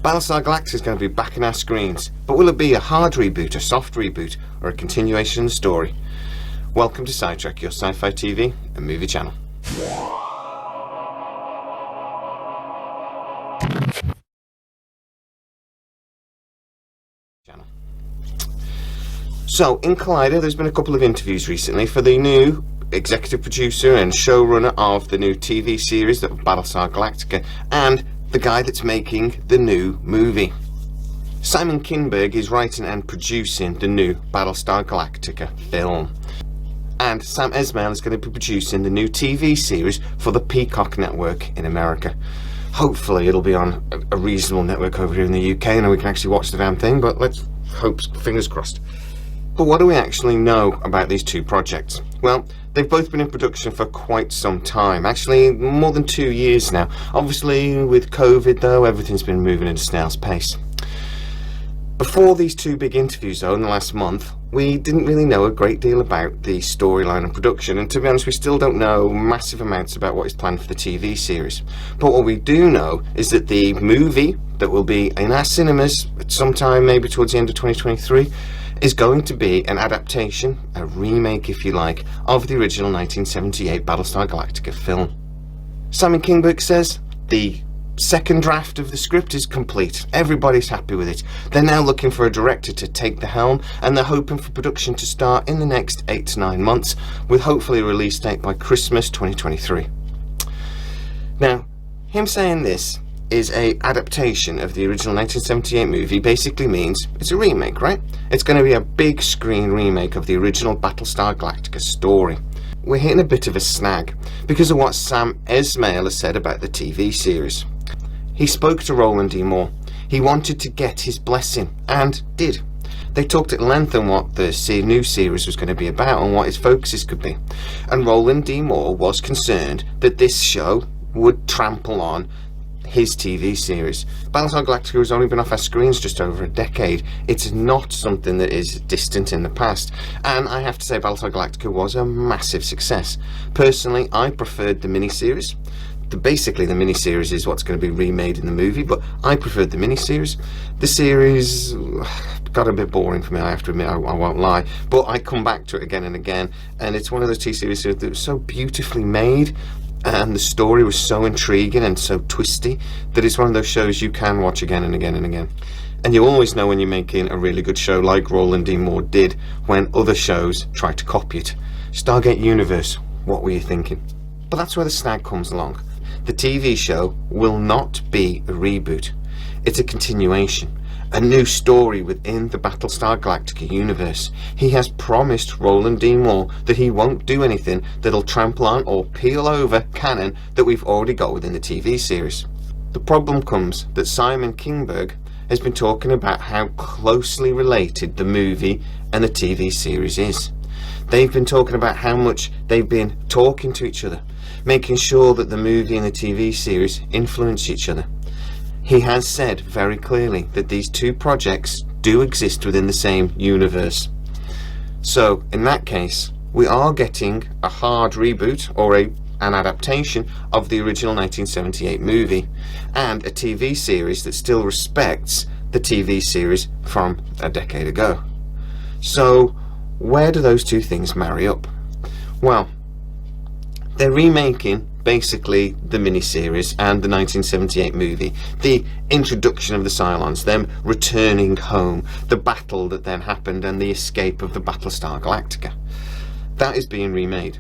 Battlestar Galactica is going to be back in our screens, but will it be a hard reboot, a soft reboot, or a continuation of the story? Welcome to Sidetrack, your sci-fi TV and movie channel. So, in Collider, there's been a couple of interviews recently for the new executive producer and showrunner of the new TV series of Battlestar Galactica, and the guy that's making the new movie. Simon Kinberg is writing and producing the new Battlestar Galactica film. And Sam Esmail is going to be producing the new TV series for the Peacock network in America. Hopefully it'll be on a reasonable network over here in the UK and we can actually watch the damn thing, but let's hope, fingers crossed. But what do we actually know about these two projects? Well, they've both been in production for quite some time, actually more than 2 years now. Obviously with COVID though, everything's been moving at a snail's pace. Before these two big interviews though in the last month, we didn't really know a great deal about the storyline and production, and to be honest we still don't know massive amounts about what is planned for the TV series. But what we do know is that the movie that will be in our cinemas at some time, maybe towards the end of 2023, is going to be an adaptation, a remake if you like, of the original 1978 Battlestar Galactica film. Simon Kinberg says the second draft of the script is complete. Everybody's happy with it. They're now looking for a director to take the helm, and they're hoping for production to start in the next 8 to 9 months, with hopefully a release date by Christmas 2023. Now, him saying this is a adaptation of the original 1978 movie basically means it's a remake, right? It's going to be a big screen remake of the original Battlestar Galactica story. We're hitting a bit of a snag because of what Sam Esmail has said about the TV series. He spoke to Roland D. Moore. He wanted to get his blessing, and did. They talked at length on what the new series was going to be about and what its focuses could be. And Roland D. Moore was concerned that this show would trample on his TV series. Battlestar Galactica has only been off our screens just over a decade. It's not something that is distant in the past, and I have to say Battlestar Galactica was a massive success. Personally, I preferred the miniseries. Basically the miniseries is what's going to be remade in the movie, but I preferred the miniseries. The series got a bit boring for me, I have to admit, I won't lie, but I come back to it again and again, and it's one of those TV series that was so beautifully made, and the story was so intriguing and so twisty that it's one of those shows you can watch again and again and again. And you always know when you're making a really good show, like Roland D. Moore did when other shows try to copy it. Stargate Universe, what were you thinking? But that's where the snag comes along. The TV show will not be a reboot. It's a continuation, a new story within the Battlestar Galactica universe. He has promised Roland D. Moore that he won't do anything that'll trample on or peel over canon that we've already got within the TV series. The problem comes that Simon Kinberg has been talking about how closely related the movie and the TV series is. They've been talking about how much they've been talking to each other, making sure that the movie and the TV series influence each other. He has said very clearly that these two projects do exist within the same universe. So in that case, we are getting a hard reboot or an adaptation of the original 1978 movie, and a TV series that still respects the TV series from a decade ago. So where do those two things marry up? Well, they're remaking basically the miniseries and the 1978 movie, the introduction of the Cylons, them returning home, the battle that then happened, and the escape of the Battlestar Galactica. That is being remade.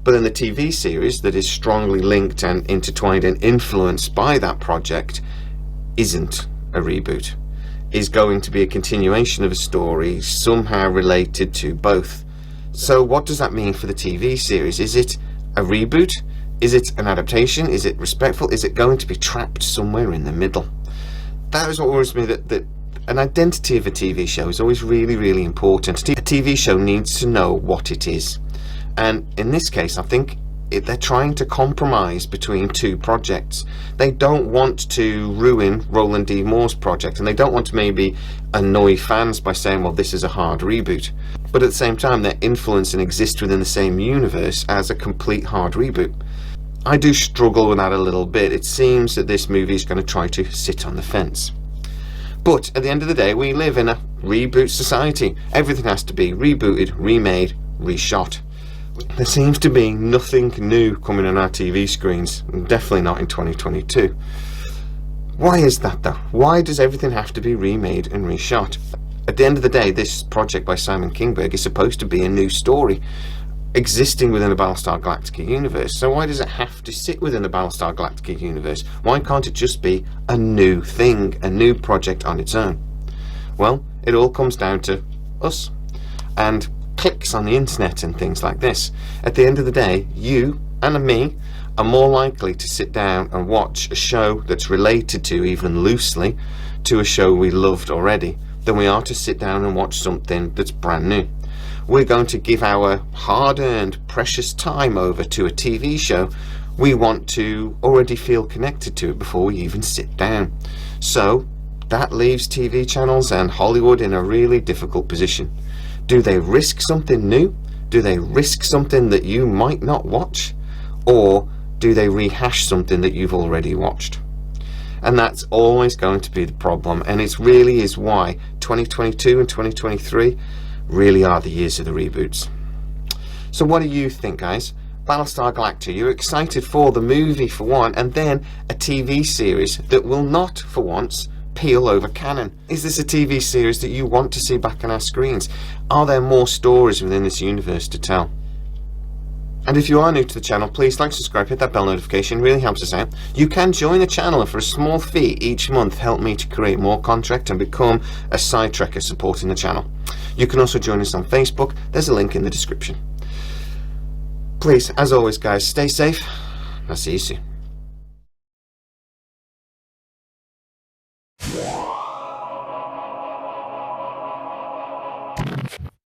But then the TV series that is strongly linked and intertwined and influenced by that project isn't a reboot, is going to be a continuation of a story somehow related to both. So what does that mean for the TV series? Is it a reboot? Is it an adaptation? Is it respectful? Is it going to be trapped somewhere in the middle? That is what worries me, that an identity of a TV show is always really, really important. A TV show needs to know what it is. And in this case, I think they're trying to compromise between two projects. They don't want to ruin Roland D. Moore's project, and they don't want to maybe annoy fans by saying, well, this is a hard reboot. But at the same time, their influence and exist within the same universe as a complete hard reboot. I do struggle with that a little bit. It seems that this movie is going to try to sit on the fence. But at the end of the day, we live in a reboot society. Everything has to be rebooted, remade, reshot. There seems to be nothing new coming on our TV screens, definitely not in 2022. Why is that though? Why does everything have to be remade and reshot? At the end of the day, this project by Simon Kinberg is supposed to be a new story existing within the Battlestar Galactica universe. So why does it have to sit within the Battlestar Galactica universe? Why can't it just be a new thing, a new project on its own? Well, it all comes down to us and clicks on the internet and things like this. At the end of the day, you and me are more likely to sit down and watch a show that's related to, even loosely, to a show we loved already, than we are to sit down and watch something that's brand new. We're going to give our hard-earned, precious time over to a TV show we want to already feel connected to it before we even sit down. So that leaves TV channels and Hollywood in a really difficult position. Do they risk something new? Do they risk something that you might not watch? Or do they rehash something that you've already watched? And that's always going to be the problem, and it really is why 2022 and 2023 really are the years of the reboots. So what do you think, guys? Battlestar Galactica, you're excited for the movie for one, and then a TV series that will not, for once, peel over canon. Is this a TV series that you want to see back on our screens? Are there more stories within this universe to tell? And if you are new to the channel, please like, subscribe, hit that bell notification, really helps us out. You can join the channel and for a small fee each month help me to create more content and become a side trekker supporting the channel. You can also join us on Facebook, there's a link in the description. Please, as always guys, stay safe, I'll see you soon.